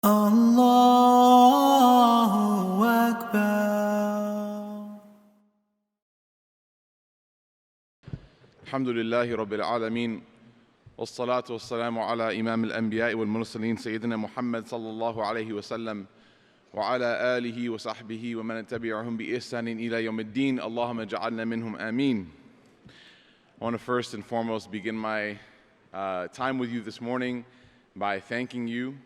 Allahu Akbar. Alhamdulillahi Rabbil Alameen. Wassalatu wassalamu ala Imam al-Anbiya wal Mursaleen Sayyidina Muhammad sallallahu alayhi wa sallam wa ala alihi wa sahbihi wa man tabi'ahum bi ihsanin ila yawmiddin. Allahumma ja'alna minhum ameen. I want to first and foremost begin my time with you this morning by thanking you.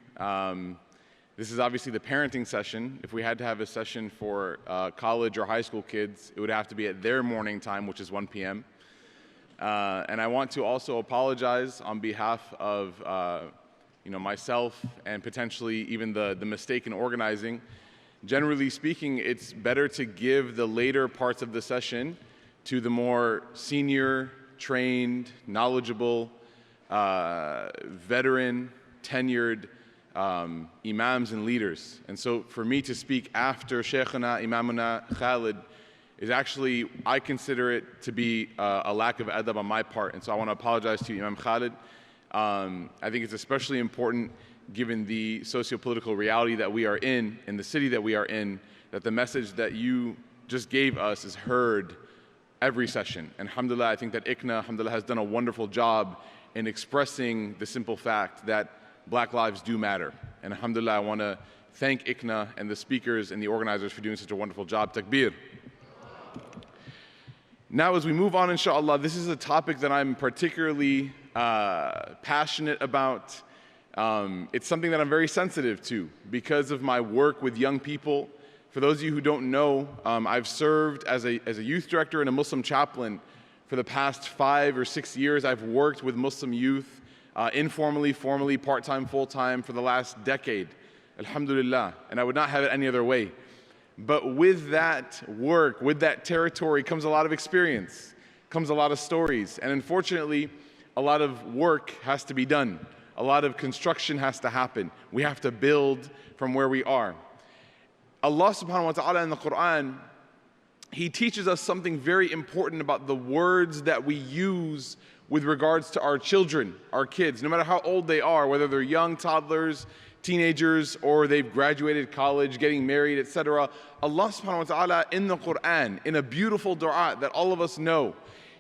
This is obviously the parenting session. If we had to have a session for college or high school kids, it would have to be at their morning time, which is 1 p.m. And I want to also apologize on behalf of myself and potentially even the mistake in organizing. Generally speaking, it's better to give the later parts of the session to the more senior, trained, knowledgeable, veteran, tenured imams and leaders. And so for me to speak after Shaykhuna, Imamuna Khalid is actually, I consider it to be a lack of adab on my part. And so I want to apologize to you, Imam Khalid. I think it's especially important, given the socio-political reality that we are in the city that we are in, that the message that you just gave us is heard every session. And alhamdulillah, I think that alhamdulillah, has done a wonderful job in expressing the simple fact that Black lives do matter. And alhamdulillah, I want to thank ICNA and the speakers and the organizers for doing such a wonderful job. Takbir. Now, as we move on, inshallah, this is a topic that I'm particularly passionate about. It's something that I'm very sensitive to because of my work with young people. For those of you who don't know, I've served as a youth director and a Muslim chaplain for the past 5 or 6 years. I've worked with Muslim youth informally, formally, part-time, full-time for the last decade, alhamdulillah, and I would not have it any other way. But with that work, with that territory comes a lot of experience, comes a lot of stories, and unfortunately, a lot of work has to be done. A lot of construction has to happen. We have to build from where we are. Allah subhanahu wa ta'ala in the Quran, He teaches us something very important about the words that we use with regards to our children, our kids, no matter how old they are, whether they're young toddlers, teenagers, or they've graduated college, getting married, etc. Allah subhanahu wa ta'ala in the Quran, in a beautiful dua that all of us know,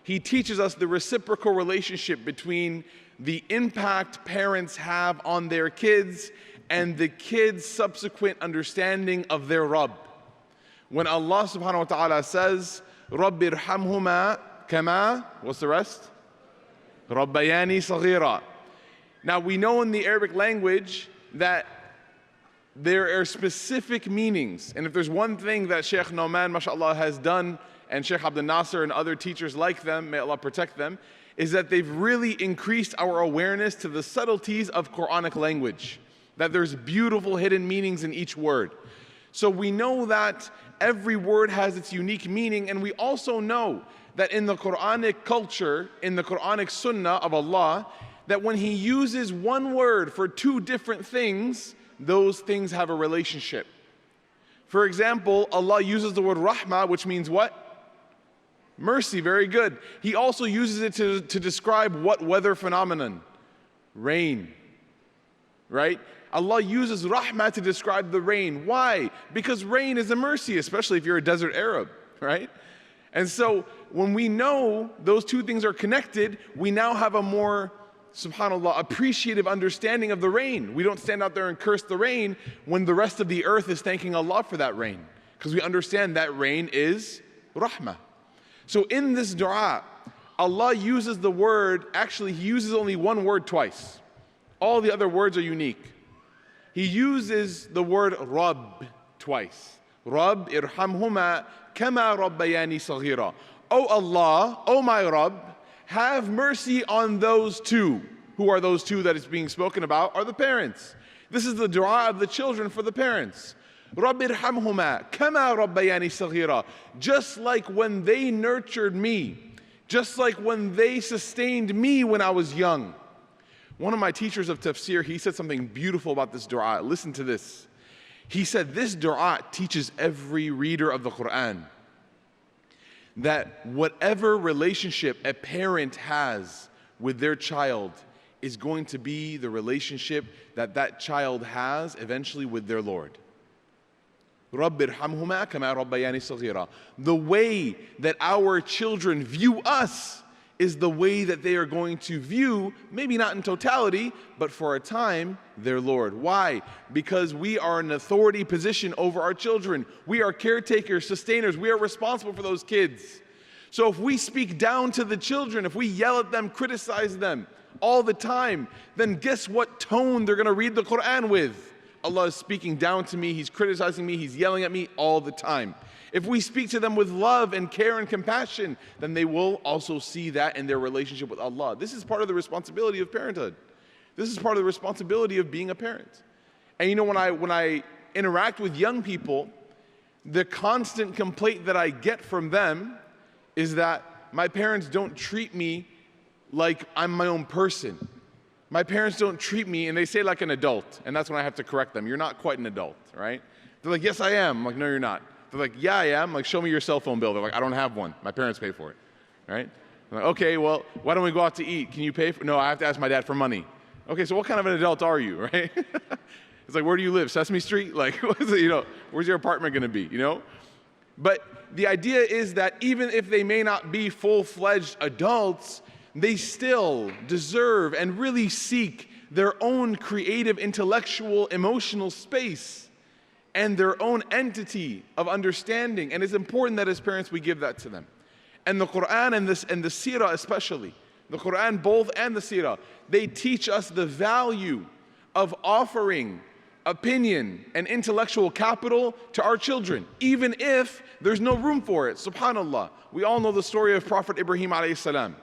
He teaches us the reciprocal relationship between the impact parents have on their kids and the kids' subsequent understanding of their Rabb. When Allah subhanahu wa ta'ala says, Rabbi irhamhuma kama, what's the rest? Rabbayani saghira. Now we know in the Arabic language that there are specific meanings. And if there's one thing that Sheikh Nauman, mashallah, has done, and Sheikh Abdul Nasser and other teachers like them, may Allah protect them, is that they've really increased our awareness to the subtleties of Quranic language. That there's beautiful hidden meanings in each word. So we know that every word has its unique meaning, and we also know that in the Quranic culture, in the Quranic sunnah of Allah, that when He uses one word for two different things, those things have a relationship. For example, Allah uses the word rahmah, which means what? Mercy, very good. He also uses it to describe what weather phenomenon? Rain, right? Allah uses rahmah to describe the rain. Why? Because rain is a mercy, especially if you're a desert Arab, right? And so when we know those two things are connected, we now have a more, subhanAllah, appreciative understanding of the rain. We don't stand out there and curse the rain when the rest of the earth is thanking Allah for that rain, because we understand that rain is rahmah. So in this dua, Allah uses the word, actually He uses only one word twice. All the other words are unique. He uses the word Rabb twice. Rabb irhamhuma kama rabbayani saghira. O Allah, O my Rabb, have mercy on those two. Who are those two that is being spoken about? Are the parents. This is the dua of the children for the parents. Rabb irhamhuma kama rabbayani saghira. Just like when they nurtured me, just like when they sustained me when I was young. One of my teachers of tafsir, he said something beautiful about this dua. Listen to this. He said this dua teaches every reader of the Quran that whatever relationship a parent has with their child is going to be the relationship that that child has eventually with their Lord. رَبِّ ارْحَمْهُمَا كَمَا رَبَّيَانِي صَغِيرًا. The way that our children view us is the way that they are going to view, maybe not in totality, but for a time, their Lord. Why? Because we are in an authority position over our children. We are caretakers, sustainers. We are responsible for those kids. So if we speak down to the children, if we yell at them, criticize them all the time, then guess what tone they're going to read the Quran with? Allah is speaking down to me, He's criticizing me, He's yelling at me all the time. If we speak to them with love and care and compassion, then they will also see that in their relationship with Allah. This is part of the responsibility of parenthood. This is part of the responsibility of being a parent. And you know, when I interact with young people, the constant complaint that I get from them is that my parents don't treat me like I'm my own person. My parents don't treat me, and they say like an adult, and that's when I have to correct them. You're not quite an adult, right? They're like, yes, I am. I'm like, no, you're not. They're like, yeah, I am. I'm like, show me your cell phone bill. They're like, I don't have one. My parents pay for it, right? I'm like, okay, well, why don't we go out to eat? Can you pay for it? No, I have to ask my dad for money. Okay, so what kind of an adult are you, right? It's like, where do you live? Sesame Street? Like, what is it, you know, where's your apartment going to be, you know? But the idea is that even if they may not be full-fledged adults, they still deserve and really seek their own creative, intellectual, emotional space and their own entity of understanding. And it's important that as parents we give that to them. And the Quran and the Seerah especially, the Quran both and the Seerah, they teach us the value of offering opinion and intellectual capital to our children, even if there's no room for it. SubhanAllah. We all know the story of Prophet Ibrahim alayhi salam.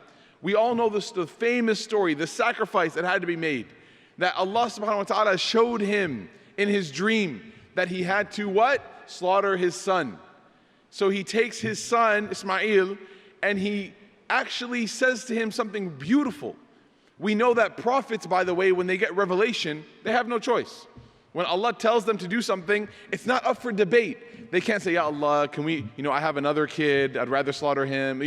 We all know the famous story, the sacrifice that had to be made, that Allah subhanahu wa ta'ala showed him in his dream that he had to what? Slaughter his son. So he takes his son, Ismail, and he actually says to him something beautiful. We know that prophets, by the way, when they get revelation, they have no choice. When Allah tells them to do something, it's not up for debate. They can't say, Ya Allah, can we, I have another kid, I'd rather slaughter him.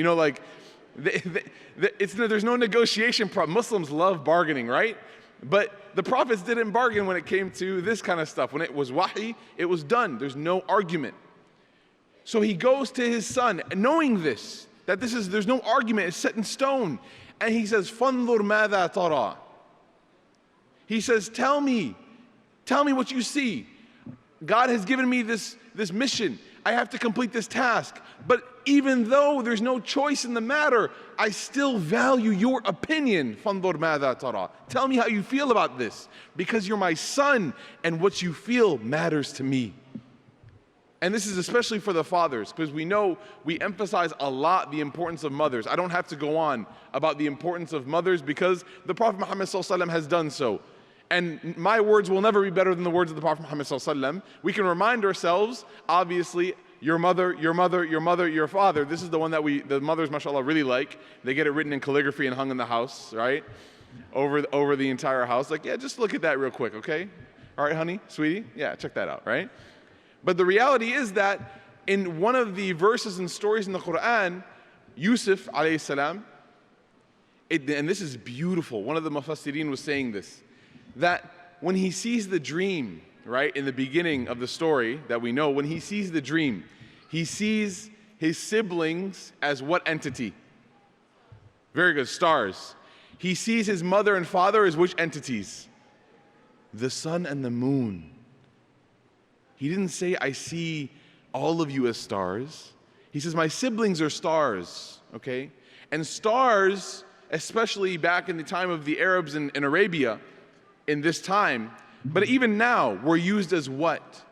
There's no negotiation problem. Muslims love bargaining, right? But the prophets didn't bargain when it came to this kind of stuff. When it was wahi, it was done. There's no argument. So he goes to his son, knowing this, that there's no argument, it's set in stone. And he says, فَانْظُرْ مَاذَا تَرَى. He says, tell me what you see. God has given me this mission. I have to complete this task. But even though there's no choice in the matter, I still value your opinion. فَانْظُرْ مَاذَا تَرَى. Tell me how you feel about this, because you're my son, and what you feel matters to me. And this is especially for the fathers, because we know we emphasize a lot the importance of mothers. I don't have to go on about the importance of mothers, because the Prophet Muhammad ﷺ has done so. And my words will never be better than the words of the Prophet Muhammad ﷺ. We can remind ourselves, obviously, your mother, your mother, your mother, your father. This is the one that the mothers, mashallah, really like. They get it written in calligraphy and hung in the house, right? Over the entire house. Like, yeah, just look at that real quick, okay? All right, honey, sweetie? Yeah, check that out, right? But the reality is that in one of the verses and stories in the Quran, Yusuf alayhi salam, and this is beautiful, one of the mufassirin was saying this, that when he sees the dream, right, in the beginning of the story that we know, when he sees the dream, he sees his siblings as what entity? Very good, stars. He sees his mother and father as which entities? The sun and the moon. He didn't say, I see all of you as stars. He says, my siblings are stars, okay? And stars, especially back in the time of the Arabs in Arabia, in this time, but even now, were used as what?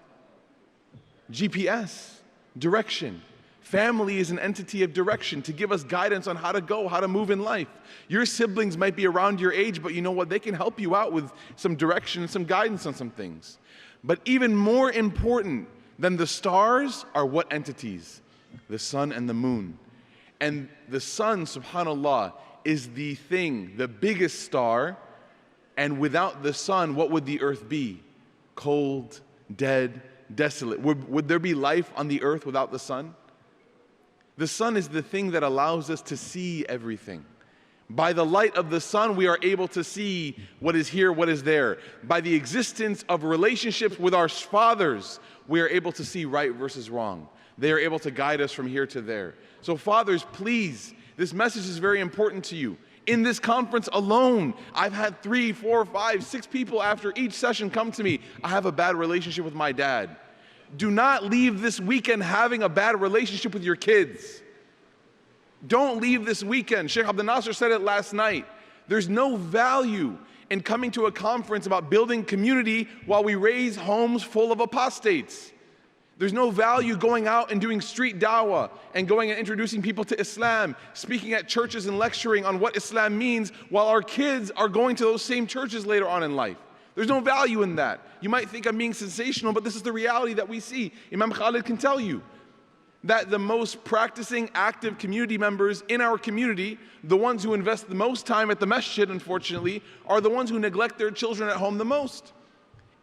GPS, direction. Family is an entity of direction to give us guidance on how to go, how to move in life. Your siblings might be around your age, but you know what? They can help you out with some direction and some guidance on some things. But even more important than the stars are what entities? The sun and the moon. And the sun, subhanAllah, is the thing, the biggest star. And without the sun, what would the earth be? Cold, dead, desolate. Would there be life on the earth without the sun? The sun is the thing that allows us to see everything. By the light of the sun, we are able to see what is here, what is there. By the existence of relationships with our fathers, we are able to see right versus wrong. They are able to guide us from here to there. So fathers, please, this message is very important to you. In this conference alone, I've had 3, 4, 5, 6 people after each session come to me. I have a bad relationship with my dad. Do not leave this weekend having a bad relationship with your kids. Don't leave this weekend. Sheikh Abdel Nasser said it last night. There's no value in coming to a conference about building community while we raise homes full of apostates. There's no value going out and doing street dawah and going and introducing people to Islam, speaking at churches and lecturing on what Islam means while our kids are going to those same churches later on in life. There's no value in that. You might think I'm being sensational, but this is the reality that we see. Imam Khalid can tell you that the most practicing active community members in our community, the ones who invest the most time at the masjid, unfortunately, are the ones who neglect their children at home the most.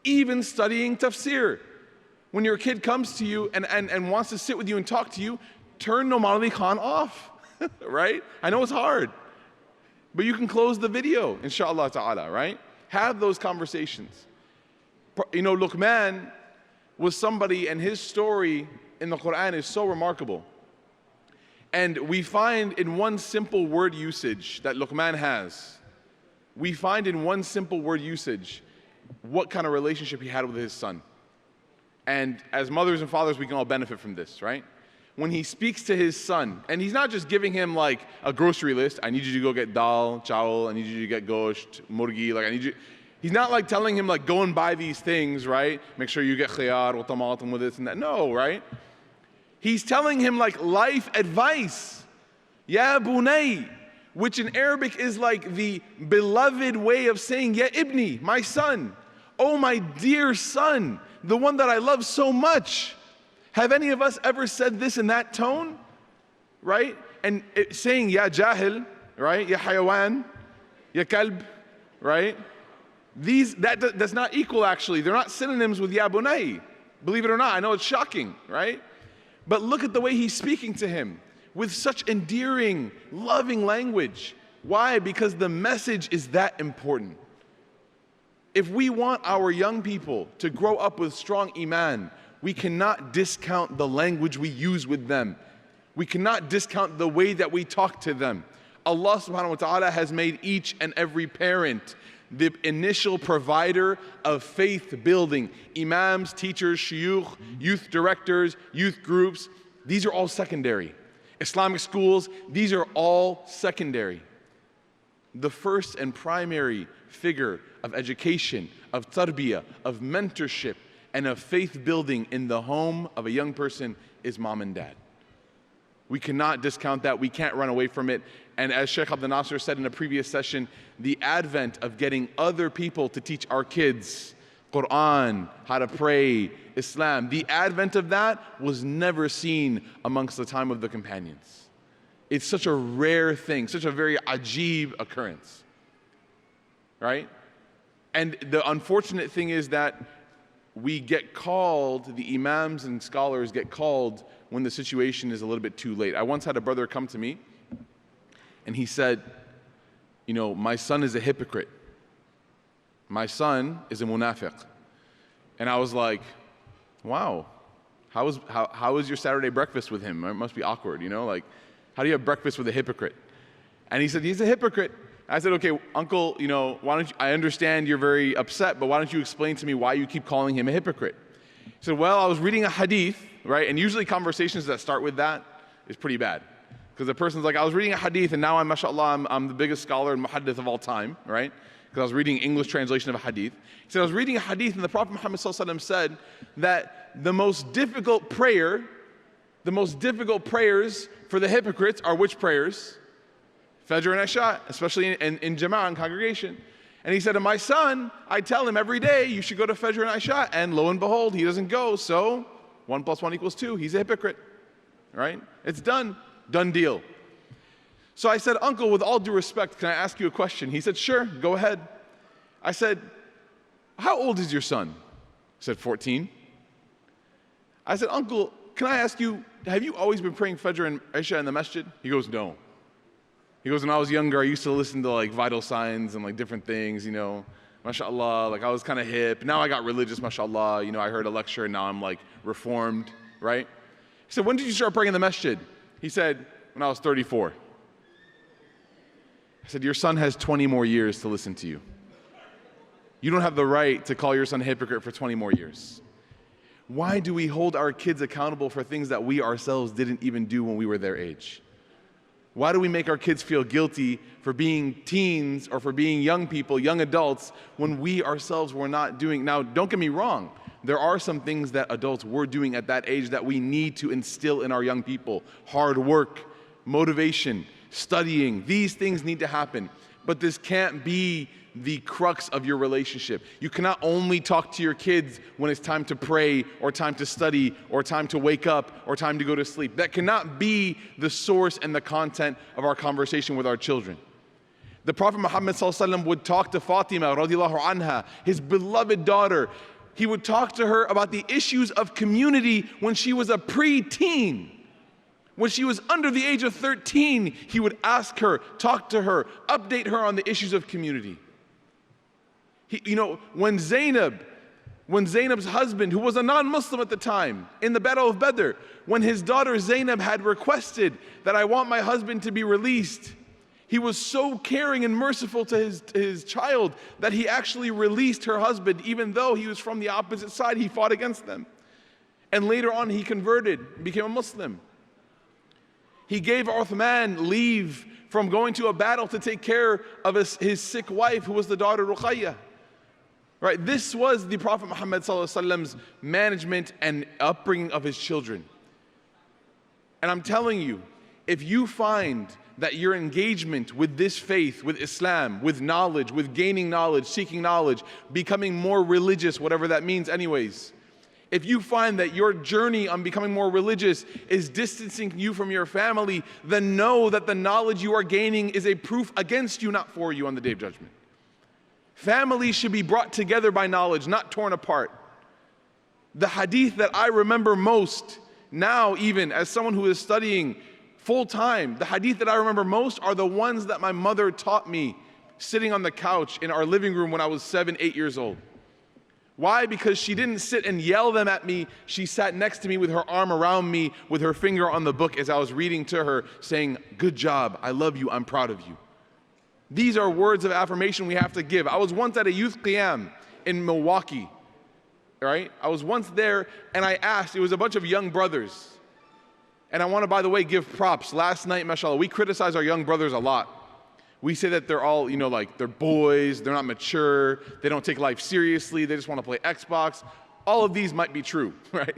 Even studying tafsir. When your kid comes to you and wants to sit with you and talk to you, turn Nomali Khan off, right? I know it's hard, but you can close the video, inshallah ta'ala, right? Have those conversations. You know, Luqman was somebody, and his story in the Quran is so remarkable. And we find in one simple word usage that Luqman has, we find in one simple word usage what kind of relationship he had with his son. And as mothers and fathers, we can all benefit from this, right? When he speaks to his son, and he's not just giving him like a grocery list, I need you to go get dal, chawal, I need you to get gosht, murgi, like I need you. He's not like telling him like go and buy these things, right? Make sure you get khiyar or tamatum with this and that. No, right? He's telling him like life advice. Ya bunay, which in Arabic is like the beloved way of saying ya ibni, my son. Oh my dear son, the one that I love so much. Have any of us ever said this in that tone? Right? And saying ya jahil, right? Ya hayawan, ya kalb, right? That's not equal actually. They're not synonyms with ya bunay. Believe it or not, I know it's shocking, right? But look at the way he's speaking to him with such endearing, loving language. Why? Because the message is that important. If we want our young people to grow up with strong iman, we cannot discount the language we use with them. We cannot discount the way that we talk to them. Allah subhanahu wa ta'ala has made each and every parent the initial provider of faith building. Imams, teachers, shuyukh, youth directors, youth groups, these are all secondary. Islamic schools, these are all secondary. The first and primary figure of education, of tarbiyah, of mentorship, and of faith building in the home of a young person is mom and dad. We cannot discount that. We can't run away from it. And as Sheikh Abdel Nasser said in a previous session, the advent of getting other people to teach our kids Quran, how to pray, Islam, the advent of that was never seen amongst the time of the companions. It's such a rare thing, such a very ajib occurrence, right? And the unfortunate thing is that we get called, the imams and scholars get called when the situation is a little bit too late. I once had a brother come to me and he said, you know, my son is a hypocrite. My son is a munafiq. And I was like, wow, how was your Saturday breakfast with him? It must be awkward, you know, like, how do you have breakfast with a hypocrite? And he said, he's a hypocrite. I said, okay, uncle, you know, why don't you, I understand you're very upset, but why don't you explain to me why you keep calling him a hypocrite? He said, well, I was reading a hadith, right? And usually conversations that start with that is pretty bad. Because the person's like, I was reading a hadith and now I'm, mashallah, I'm the biggest scholar and muhaddith of all time, right? Because I was reading English translation of a hadith. He said, I was reading a hadith and the Prophet Muhammad said that the most difficult prayers for the hypocrites are which prayers? Fajr and Isha, especially in Jama'ah and congregation. And he said, to my son, I tell him every day, you should go to Fajr and Isha. And lo and behold, he doesn't go. So 1 + 1 = 2. He's a hypocrite, right? It's done. Done deal. So I said, uncle, with all due respect, can I ask you a question? He said, sure, go ahead. I said, how old is your son? He said, 14. I said, uncle, can I ask you, have you always been praying Fajr and Isha in the masjid? He goes, no. He goes, when I was younger, I used to listen to like vital signs and like different things, mashallah, like I was kind of hip. Now I got religious, mashallah, I heard a lecture and now I'm like reformed, right? He said, when did you start praying in the masjid? He said, when I was 34. I said, your son has 20 more years to listen to you. You don't have the right to call your son a hypocrite for 20 more years. Why do we hold our kids accountable for things that we ourselves didn't even do when we were their age? Why do we make our kids feel guilty for being teens or for being young people, young adults, when we ourselves were not doing? Now, don't get me wrong. There are some things that adults were doing at that age that we need to instill in our young people. Hard work, motivation, studying. These things need to happen. But this can't be the crux of your relationship. You cannot only talk to your kids when it's time to pray or time to study or time to wake up or time to go to sleep. That cannot be the source and the content of our conversation with our children. The Prophet Muhammad ﷺ would talk to Fatima radiallahu anha, his beloved daughter. He would talk to her about the issues of community when she was a pre-teen. When she was under the age of 13, he would ask her, talk to her, update her on the issues of community. When Zainab's husband, who was a non-Muslim at the time, in the Battle of Badr, when his daughter Zainab had requested that I want my husband to be released, he was so caring and merciful to his child that he actually released her husband, even though he was from the opposite side. He fought against them. And later on he converted, became a Muslim. He gave Uthman leave from going to a battle to take care of his sick wife, who was the daughter Ruqayyah. Right? This was the Prophet Muhammad ﷺ's management and upbringing of his children. And I'm telling you, if you find that your engagement with this faith, with Islam, with knowledge, with gaining knowledge, seeking knowledge, becoming more religious, whatever that means anyways, if you find that your journey on becoming more religious is distancing you from your family, then know that the knowledge you are gaining is a proof against you, not for you on the Day of Judgment. Families should be brought together by knowledge, not torn apart. The hadith that I remember most now, even as someone who is studying full time, the hadith that I remember most are the ones that my mother taught me sitting on the couch in our living room when I was 7, 8 years old. Why? Because she didn't sit and yell them at me. She sat next to me with her arm around me, with her finger on the book as I was reading to her, saying, good job, I love you, I'm proud of you. These are words of affirmation we have to give. I was once at a youth qiyam in Milwaukee, right? I was once there and I asked, it was a bunch of young brothers. And I want to, by the way, give props. Last night, mashallah, we criticize our young brothers a lot. We say that they're all, they're boys, they're not mature, they don't take life seriously, they just want to play Xbox. All of these might be true, right?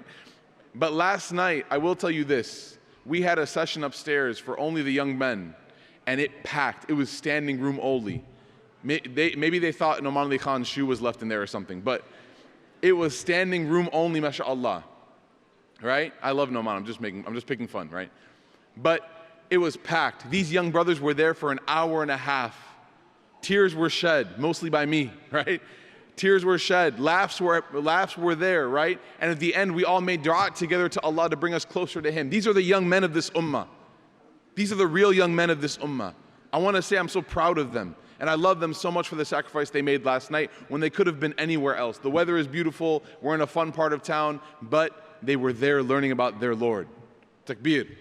But last night, I will tell you this, we had a session upstairs for only the young men, and it packed. It was standing room only. Maybe they thought Noman Ali Khan's shoe was left in there or something, but it was standing room only, mashallah, right? I love Noman, I'm just picking fun, right? But it was packed. These young brothers were there for an hour and a half. Tears were shed, mostly by me, right? Tears were shed, laughs were there, right? And at the end, we all made dua together to Allah to bring us closer to Him. These are the young men of this ummah. These are the real young men of this ummah. I want to say I'm so proud of them. And I love them so much for the sacrifice they made last night when they could have been anywhere else. The weather is beautiful, we're in a fun part of town, but they were there learning about their Lord. Takbir.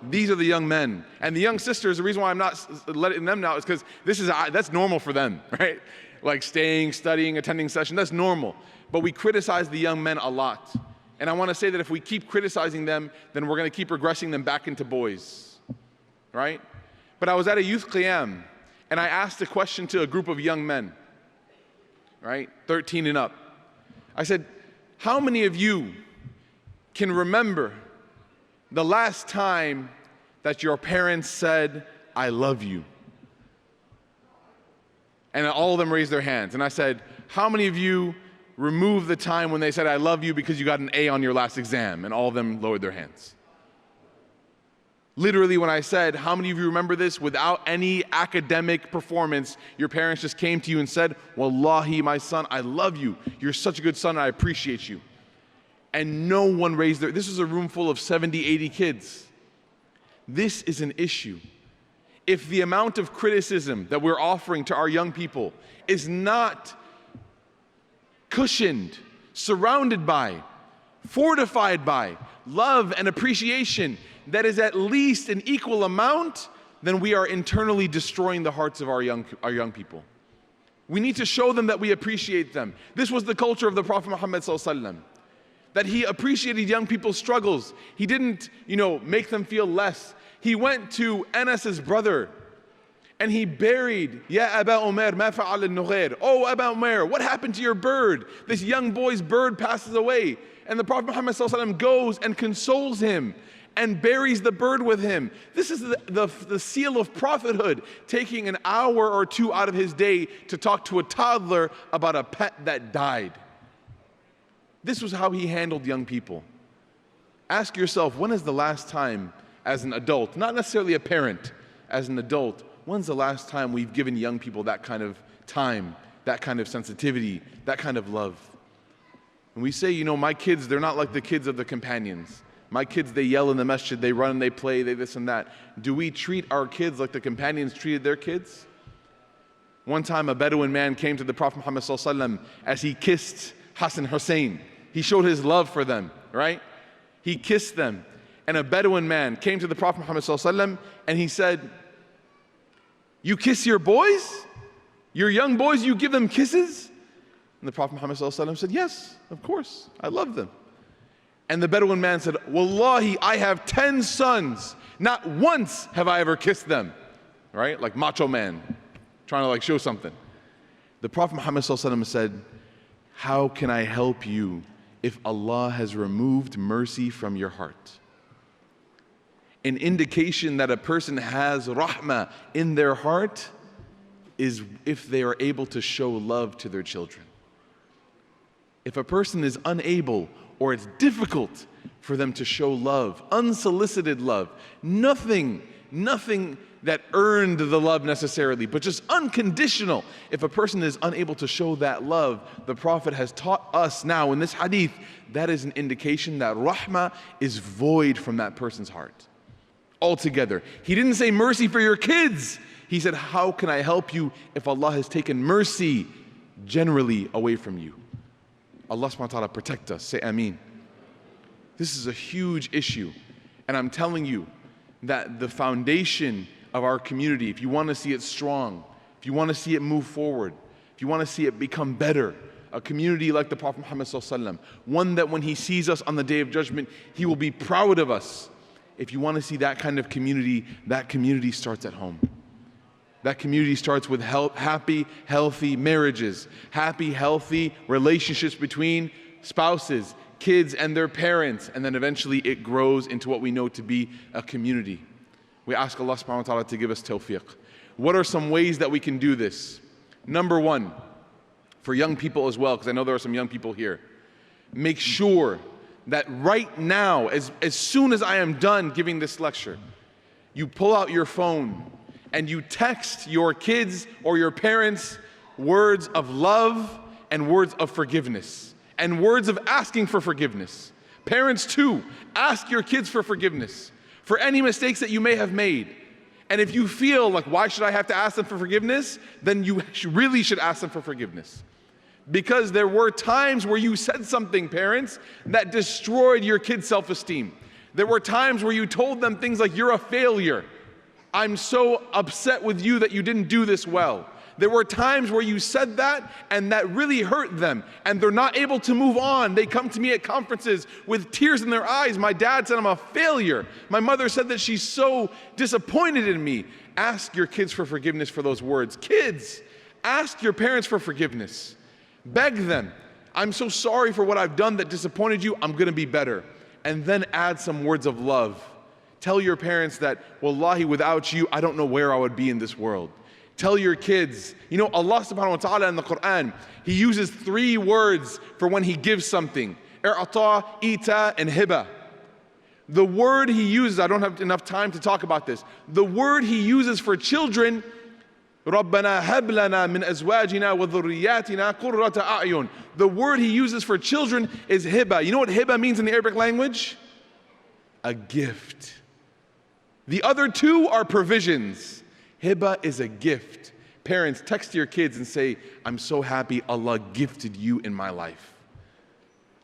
These are the young men. And the young sisters, the reason why I'm not letting them know is because that's normal for them, right? Like staying, studying, attending session, that's normal. But we criticize the young men a lot. And I want to say that if we keep criticizing them, then we're going to keep regressing them back into boys. Right? But I was at a youth qiyam and I asked a question to a group of young men, right? 13 and up. I said, how many of you can remember the last time that your parents said, I love you? And all of them raised their hands. And I said, how many of you remove the time when they said, I love you because you got an A on your last exam? And all of them lowered their hands. Literally, when I said, how many of you remember this? Without any academic performance, your parents just came to you and said, Wallahi, my son, I love you. You're such a good son, and I appreciate you. And no one raised their, this was a room full of 70, 80 kids. This is an issue. if the amount of criticism that we're offering to our young people is not cushioned, surrounded by, fortified by love and appreciation that is at least an equal amount, then we are internally destroying the hearts of our young people. We need to show them that we appreciate them. This was the culture of the Prophet Muhammad ﷺ, that he appreciated young people's struggles. He didn't, make them feel less. He went to Anas's brother and he buried, Ya Aba Umair, ma fa'al al-Nughair. Oh, Aba Umair, what happened to your bird? This young boy's bird passes away. And the Prophet Muhammad ﷺ goes and consoles him and buries the bird with him. This is the seal of prophethood, taking an hour or two out of his day to talk to a toddler about a pet that died. This was how he handled young people. Ask yourself, when is the last time as an adult, not necessarily a parent, as an adult, when's the last time we've given young people that kind of time, that kind of sensitivity, that kind of love? And we say, my kids, they're not like the kids of the companions. My kids, they yell in the masjid, they run and they play, they this and that. Do we treat our kids like the companions treated their kids? One time a Bedouin man came to the Prophet Muhammad ﷺ as he kissed Hassan Hussein. He showed his love for them, right? He kissed them. And a Bedouin man came to the Prophet Muhammad ﷺ and he said, you kiss your boys? Your young boys, you give them kisses? And the Prophet Muhammad ﷺ said, yes, of course, I love them. And the Bedouin man said, Wallahi, I have 10 sons. Not once have I ever kissed them. Right? Like macho man, trying to show something. The Prophet Muhammad ﷺ said, how can I help you if Allah has removed mercy from your heart? An indication that a person has rahmah in their heart is if they are able to show love to their children. If a person is unable or it's difficult for them to show love, unsolicited love, nothing that earned the love necessarily, but just unconditional. If a person is unable to show that love, the Prophet has taught us now in this hadith, that is an indication that rahmah is void from that person's heart altogether. He didn't say mercy for your kids. He said, how can I help you if Allah has taken mercy generally away from you? Allah subhanahu wa ta'ala protect us. Say Ameen. This is a huge issue. And I'm telling you that the foundation of our community, if you want to see it strong, if you want to see it move forward, if you want to see it become better, a community like the Prophet Muhammad ﷺ, one that when he sees us on the Day of Judgment, he will be proud of us. If you want to see that kind of community, that community starts at home. That community starts with happy, healthy marriages, happy, healthy relationships between spouses, kids and their parents, and then eventually it grows into what we know to be a community. We ask Allah subhanahu wa ta'ala to give us tawfiq. What are some ways that we can do this? Number one, for young people as well, because I know there are some young people here, make sure that right now, as soon as I am done giving this lecture, you pull out your phone and you text your kids or your parents words of love and words of forgiveness and words of asking for forgiveness. Parents too, ask your kids for forgiveness for any mistakes that you may have made. And if you feel like, why should I have to ask them for forgiveness? Then you really should ask them for forgiveness. Because there were times where you said something, parents, that destroyed your kids' self-esteem. There were times where you told them things like, you're a failure. I'm so upset with you that you didn't do this well. There were times where you said that and that really hurt them and they're not able to move on. They come to me at conferences with tears in their eyes. My dad said I'm a failure. My mother said that she's so disappointed in me. Ask your kids for forgiveness for those words. Kids, ask your parents for forgiveness. Beg them. I'm so sorry for what I've done that disappointed you. I'm going to be better. And then add some words of love. Tell your parents that, wallahi, without you, I don't know where I would be in this world. Tell your kids, Allah subhanahu wa ta'ala in the Quran, He uses 3 words for when He gives something. I'ata, ita, and hiba. The word He uses, I don't have enough time to talk about this. The word He uses for children, رَبَّنَا هَبْ لَنَا مِنْ أَزْوَاجِنَا وَذُرِّيَّاتِنَا قُرَّةَ أَعْيُنٍ. The word He uses for children is hiba. You know what hiba means in the Arabic language? A gift. The other 2 are provisions. Hiba is a gift. Parents, text your kids and say, I'm so happy Allah gifted you in my life.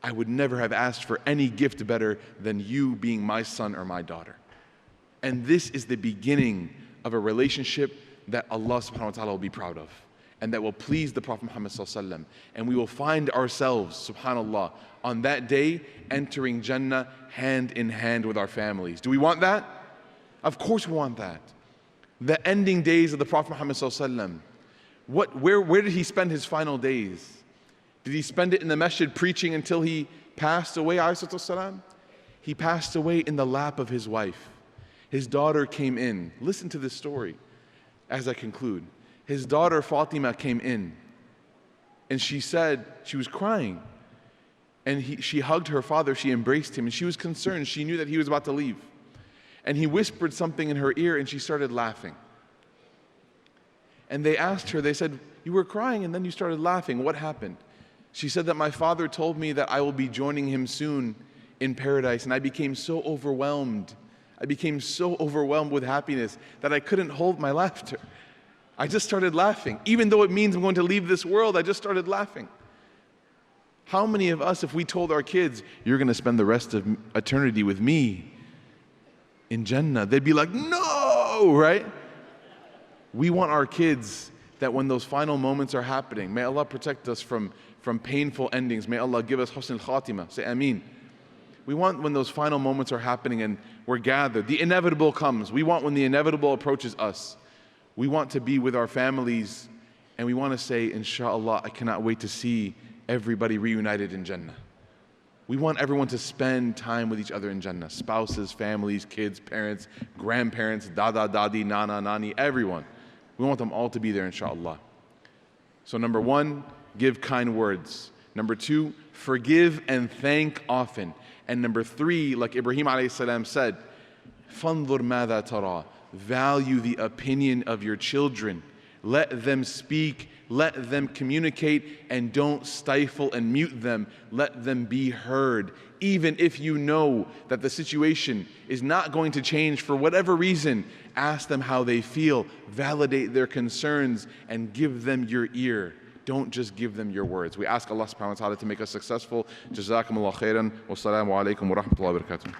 I would never have asked for any gift better than you being my son or my daughter. And this is the beginning of a relationship that Allah subhanahu wa ta'ala will be proud of, and that will please the Prophet Muhammad sallallahu alaihi wasallam. And we will find ourselves, subhanallah, on that day entering Jannah hand in hand with our families. Do we want that? Of course we want that. The ending days of the Prophet Muhammad sallallahu alaihi wasallam. Where did he spend his final days? Did he spend it in the masjid preaching until he passed away, alayhi salatu? He passed away in the lap of his wife. His daughter came in. Listen to this story as I conclude. His daughter Fatima came in, and she said, she was crying. And she hugged her father, she embraced him, and she was concerned. She knew that he was about to leave. And he whispered something in her ear, and she started laughing. And they asked her, they said, you were crying and then you started laughing. What happened? She said that my father told me that I will be joining him soon in paradise, and I became so overwhelmed. I became so overwhelmed with happiness that I couldn't hold my laughter. I just started laughing. Even though it means I'm going to leave this world, I just started laughing. How many of us, if we told our kids, you're going to spend the rest of eternity with me in Jannah, they'd be like, no, right? We want our kids that when those final moments are happening, may Allah protect us from painful endings. May Allah give us husn al-khatima. Say ameen. We want when those final moments are happening and we're gathered, the inevitable comes. We want when the inevitable approaches us. We want to be with our families, and we want to say, inshallah, I cannot wait to see everybody reunited in Jannah. We want everyone to spend time with each other in Jannah. Spouses, families, kids, parents, grandparents, dada, dadi, nana, nani, everyone. We want them all to be there, inshallah. So number one, give kind words. Number two, forgive and thank often. And number three, like Ibrahim alayhi salam said, فَانظُرْ مَاذَا تَرَى. Value the opinion of your children. Let them speak, let them communicate, and don't stifle and mute them. Let them be heard. Even if you know that the situation is not going to change for whatever reason, ask them how they feel, validate their concerns, and give them your ear. Don't just give them your words. We ask Allah subhanahu wa ta'ala to make us successful. Jazakumullah khairan. Wassalamu alaikum wa rahmatullahi wa barakatuh.